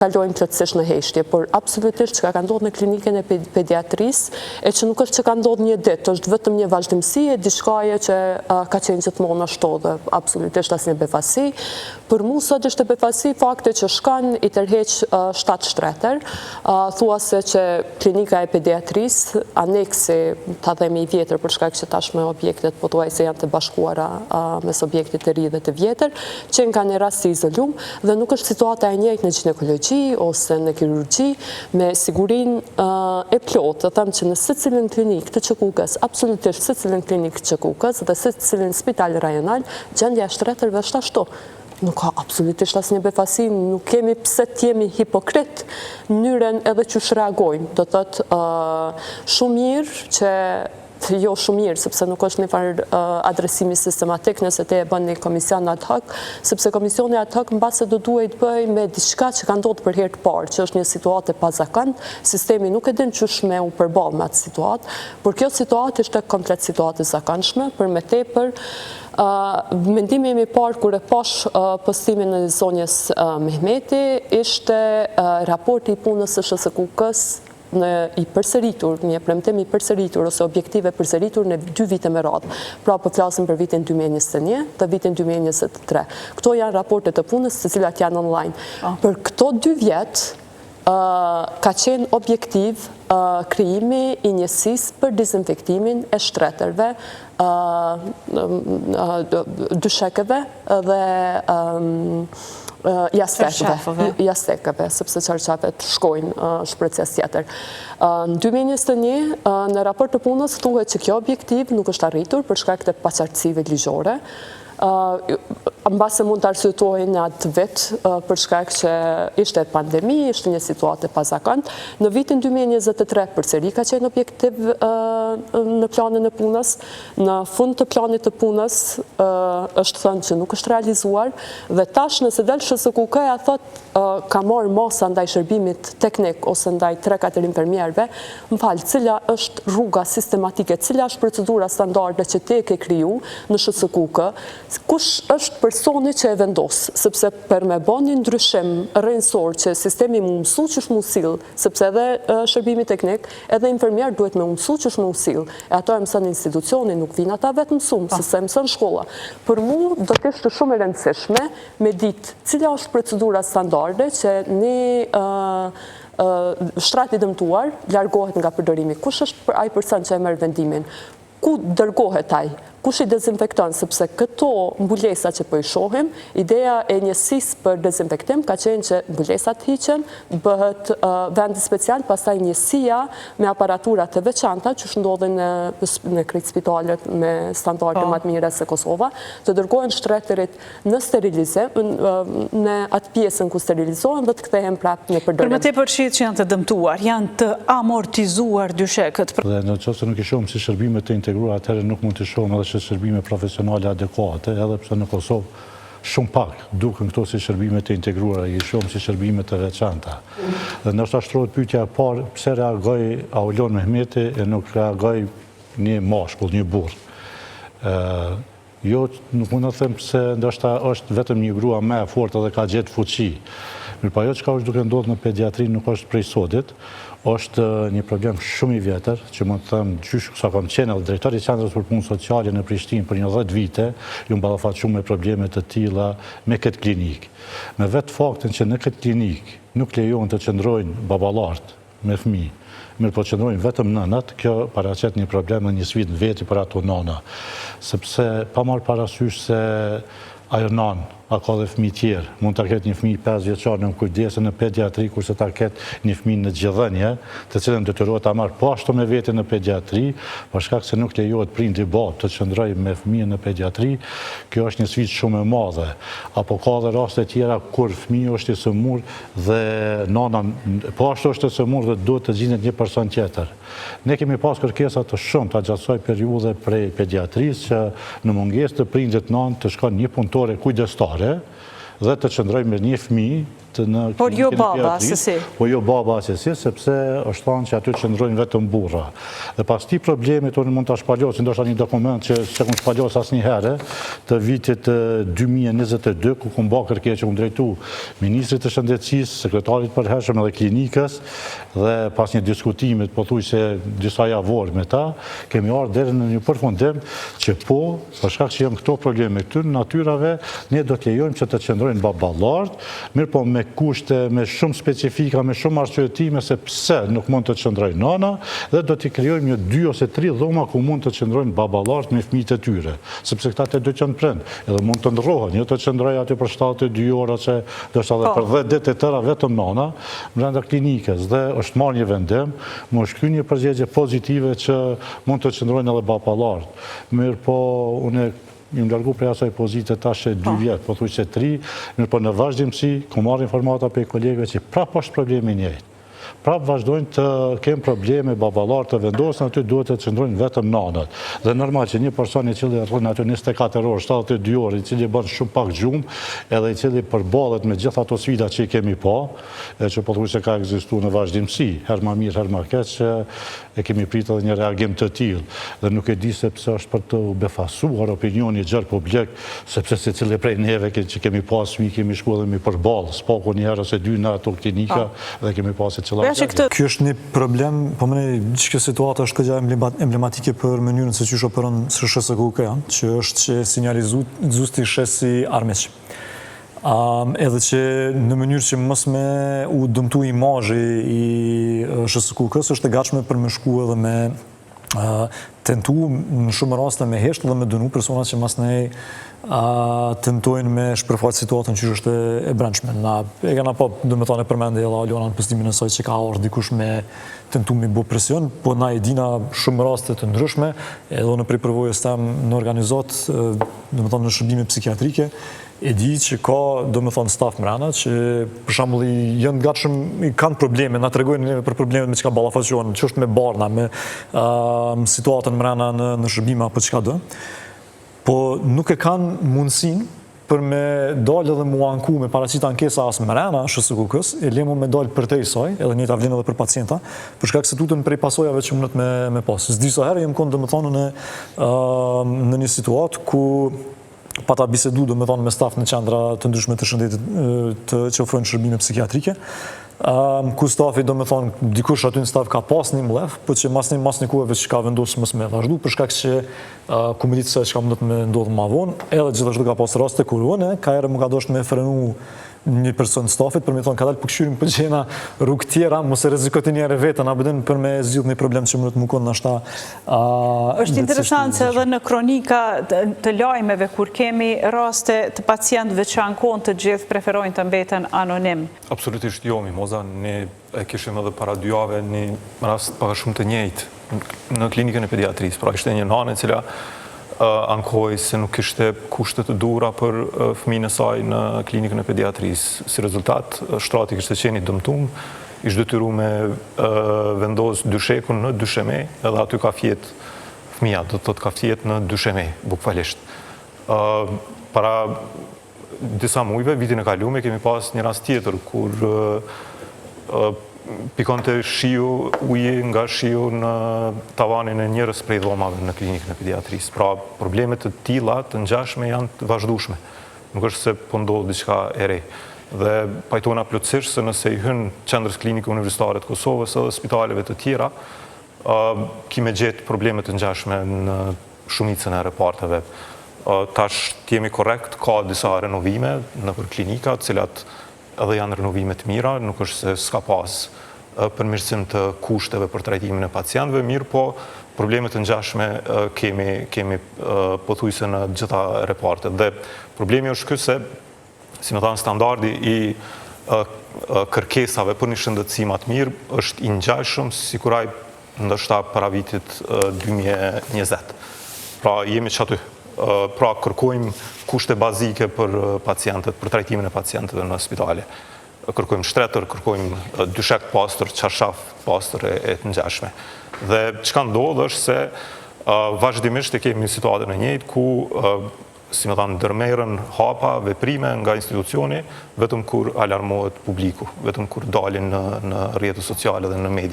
kalojnë plotësisht në heshtje, por absolutisht që ka ndodhur në klinikën e pediatrisë, e që nuk është që ka ndodhur një ditë, është vetëm një vazhdimsi e diçkaje që ka qenë gjithmonë ashtu dhe absolutisht asnjë befasi. Për mua sot është befasi fakti që shkan i tërheq 7 shtretër, thuase që klinika e pediatrisë, aneksi, ta themi i vjetër për shkak që tashmë objektet pothuajse janë të bashkuara mes objektit të ri dhe të vjetër, që nga një rast të izolum dhe nuk është situata e njëjtë në ginekologji ose në kirurgji, me sigurin e plotë, të thamë që në secilin klinik të Çekukës, absolutisht secilin klinik të Çekukës dhe secilin spital rajonal, gjendja e shtretërve është ashtu. Nuk ka absolutisht asnjë befasi, nuk kemi pse t'jemi hipokrit në mënyrën edhe që reagojmë. Do thotë shumë mirë që jo shumë mirë, sepse nuk është një farë adresimi sistematik nëse te e bën një komision ad hoc, sepse komisioni ad hoc mbase do duhet bëj me diçka që ka ndodhur për herë të parë, që është një situatë e pazakant, sistemi nuk e din qysh me u përballë me atë situatë, por kjo situatë është komplet situatë e zakonshme, për me tepër mendimi im i parë kur e pash postimin e zonjës Mehmeti ishte raporti i punës së SHS-kës i përsëritur, një premtim i përsëritur ose objektive përsëritur në 2 vite me radhë. Pra po flasim për vitin 2021 dhe vitin 2023. Këto janë raportet të punës të cilat janë online. Për këto 2 vjet ka qenë objektiv krijimi i njësisë për dezinfektimin e shtretërve, dyshekëve dhe jastekëve, sepse çarçafet shkojnë shpreces tjetër. Në 2021, në raport të punës thuhet që kjo objektiv nuk është arritur për shkak të paqartësive ligjore. Mbase mund të arsyetojnë në atë vit për shkak që ishte pandemi, ishte një situatë e pazakant. Në vitin 2023 përsëri ka qenë objektiv në planin e punës. Në fund të planit të punës është thënë që nuk është realizuar dhe tash nëse del SHS-kja thotë ka marrë masa ndaj shërbimit teknik ose ndaj 3-4 infermierëve, cila është rruga sistematike, cila është procedura standarde që te ke kriju në SHS-kja, kush është personi që e vendos, sepse për me bën një ndryshim rrënjësor që sistemi më mësu që është mësil, sepse edhe shërbimi teknik, edhe infermier duhet me mësu që është mësil, e ato e mësën institucioni, nuk vinë ata vetë mësum, se mësën shkolla. Për mu do të ishte shumë e rëndësishme me ditë cila është procedura standarde që një shtrati dëmtuar largohet nga përdorimi. Kush është ai person që e merr vendimin? Ku dërgohet ai? Kush i dezinfekton, sepse këto mbulesa që po i shohim, ideja e njësisë për dezinfektim ka qenë që mbulesat hiqen, bëhet vendi special, pastaj njësia me aparaturat të veçanta që ndodhin në krejt spitalet me standarde më të mira se Kosova, të dërgohen shtretërit në sterilizim, në atë pjesën ku sterilizohen dhe të kthehen prapë në përdorim. Për më tepër shit që janë të dëmtuar, janë të amortizuar dyshekët. Dhe në qoftë se nuk i shohim si shërbime të integruara, atëherë nuk mund të shohim edhe shërbime profesionale adekuate, edhe pse në Kosovë shumë pak duken këto si shërbime të integruara, i shohim si shërbime të veçanta. Dhe ndoshta shtrohet pyetja e parë, pse reagoi Aulon Mehmeti e nuk reagoi një mashkull, një burr. Jo, nuk mund të them se ndoshta është vetëm një grua më e fortë dhe ka gjetë fuqi. Mirë, ajo çka është duke ndodhur në pediatri nuk është prej sotit, është një problem shumë i vjetër, që mund të them gjysh sa kam qenë edhe drejtori i Qendrës për Punë Sociale në Prishtinë për një 10 vite, ju mballafaq shumë me probleme të tilla me këtë klinikë. Me vetë faktin që në këtë klinikë nuk lejohen të qëndrojnë baballarët me fëmijë, mirë po qëndrojnë vetëm nënat, kjo paraqet një problem dhe një sfidë veti për ato nëna, sepse pa marrë parasysh se ajo nanë a ka dhe fëmijë tjerë, mund të ketë një fëmijë 5 vjeçar në kujdesën në pediatri, kurse ta ketë një fëmijë në zgjedhënie, të cilën detyrohet ta marrë pashtu me vete në pediatri, për shkak se nuk lejohet prindi bab të qëndrojë me fëmijën në pediatri. Kjo është një sfidë shumë e madhe. Apo ka dhe raste tjera kur fëmijë është i sëmur dhe nana pashtu është i sëmur dhe duhet të gjendet një person tjetër. Ne kemi pas kërkesa të shumta gjatë kësaj periudhe prej pediatrisë që në mungesë të prindit nanë të shkon një punëtore kujdestare dhe të qëndrojë me një fëmijë në Por jo baba, asesi. Po jo baba asesi, sepse është thonë që aty qëndrojnë vetëm burra. Dhe pas ti problemit, unë mund të shpaljosin, ndoshta një dokument që këmë shpaljos asë një herë, të vitit 2022, ku këmë ba kërkje që këmë drejtu Ministrit të Shëndetësisë, Sekretarit përhershëm edhe klinikës, dhe pas një diskutimit, po thuj se disa javor me ta, kemi ardhur deri në një përfundim që po, për shkak që janë këto probleme këtu në natyrave, ne do të lejojmë që të qëndrojnë baballart, mirë po me kushte, me shumë specifika, me shumë arsyetime se pse nuk mund të qëndrojnë nana, dhe do t'i krijojmë një 2 ose 3 dhoma ku mund të qëndrojnë baballart me fëmijët e tyre, sepse këta të do qenë prind, edhe mund të ndrohen, jo të qëndrojnë aty për 72 ora që do të edhe për 10 ditë të tëra vetëm nana brenda klinikës, dhe është marrë një vendim, më është kryer një përgjigje pozitive që mund të qëndrojnë edhe baballart. Mirë po unë një më largu prej asaj pozite tash 2 vjetë, po thuj që 3, mirë po në vazhdimësi, ku marrë informata për kolegëve që prapë është problemi njëjtë. Prapë vazhdojnë të kemë probleme baballar të vendosën, aty duhet të qëndrojnë vetëm nanët. Dhe normal që një person i cili rrën aty 24 orë, 72 orë, i cili bën shumë pak gjumë, edhe i cili përballet me gjitha ato sfida që i kemi pa, që po thuj se ka ekzistuar në vazhdimësi, herë ma mirë, herë ma keq, që e kemi pritë edhe një reagim të tillë. Dhe nuk e di sepse është për të befasuar opinioni gjerë publik, sepse se cili prej neve që kemi pas fëmijë, kemi shkuar dhe mi përballë, s'paku një herë ose 2 në ato klinika, dhe kemi pasur çella. Kjo është një problem, po më ne kjo situatë është këgja emblematike për mënyrën se qysh operon SHSKUK, që është që sinjalizuesti shesi armiq. Edhe që në mënyrë që mos me u dëmtu imazhi i SHSKUK-s është e gatshme për me shku edhe me tentu në shumë raste me hesht dhe me dënu persona që mas ne tentojnë me shpërfaqë situatën që është e brendshme. E kena pa, do me thane përmende edhe Aliona në pëstimin e saj që ka orë dikush me tentu me bu presion, po na e dina shumë raste të ndryshme, edhe në prej përvojës tem në organizat, do me thane në shërbime psikiatrike, e di që ka, do me thonë, staf mrena, që për shambull janë gatshëm, kanë probleme, na të regojnë për problemet me që ka balafacion, që është me barna, me situatën mrena në shërbime apo që ka dë, po nuk e kanë mundësin për me dalë edhe mu anku me paraqit ankesa as mrena SHSKUK-s, e lemo me dalë për te i saj, edhe një të avlinë edhe për pacienta, për shkak se tutën prej pasojave që mundet me pas. S'di sa herë jem konë, do me thonë, në një situatë ku pa ta bisedu, do me thonë, me staf në qendra të ndryshme të shëndetit që ofrojnë shërbime psikiatrike, ku stafi, do me thonë, dikush aty në staf ka pas një mlef, po që mas një kuve që ka vendosë mës me vazhdu, për shkak që kumëritë se që ka mundet me ndodhë ma vonë, edhe gjithashtu ka pas raste kur unë, ka ere më ka dosht me frenu një person të stafit, për me thonë, ka dalë përkëshyrim për gjena rrugë tjera, mos e rezikoti njëre vetën, a bëdin për me zhjith një problem që mundet më konë në ashta. Është interesant se edhe në kronika të lajmeve, kur kemi raste të pacientëve që ankon të gjithë preferojnë të mbeten anonim. Absolutisht jo, Mimoza, ne e kishim edhe para 2 jave një rast paka shumë të njëjtë në klinikën e pediatrisë, pra ishte një nane cila ankoj se nuk ishte kushtet të dura për fëmijën e saj në klinikën e pediatrisë. Si rezultat, shtrati kishte qenë i dëmtum, ishte detyruar me vendos dyshekun në dysheme, edhe aty ka fjet fëmija, do të thotë ka fjet në dysheme, bukfalisht. Para disa muajve, vitin e kaluar, kemi pas një rast tjetër kur pikonte shiu, uje nga shiu në tavanin e njërës prej dhomave në klinikën e pediatrisë. Pra, problemet të tilla të ngjashme janë të vazhdueshme. Nuk është se po ndodh diçka e re. Dhe pajtona plotësisht se nëse i hyn qendrës klinike universitare të Kosovës edhe spitaleve të tjera, kime gjetë problemet të ngjashme në shumicën e reparteve. Tash jemi korrekt, ka disa renovime në për klinika, të cilat edhe janë renovime të mira, nuk është se s'ka pas përmirësim të kushteve për trajtimin e pacientëve, mirë po problemet të ngjashme kemi pothuajse në gjitha repartet. Dhe problemi është ky se, si më thanë, standardi i kërkesave për një shëndetësi më të mirë është i ngjashëm sikuraj ndoshta para vitit 2020. Pra jemi që aty. Pra kërkojmë kushte bazike për pacientët, për trajtimin e pacientëve në spitale. Kërkojmë shtretër, kërkojmë dyshek pastër, çarshaf pastër e të ngjashme. Dhe çka ndodh është se vazhdimisht e kemi situatën e njëjtë ku si më thanë, ndërmerën hapa, veprime nga institucioni, vetëm kur alarmohet publiku, vetëm kur dalin në rrjetet sociale dhe në media.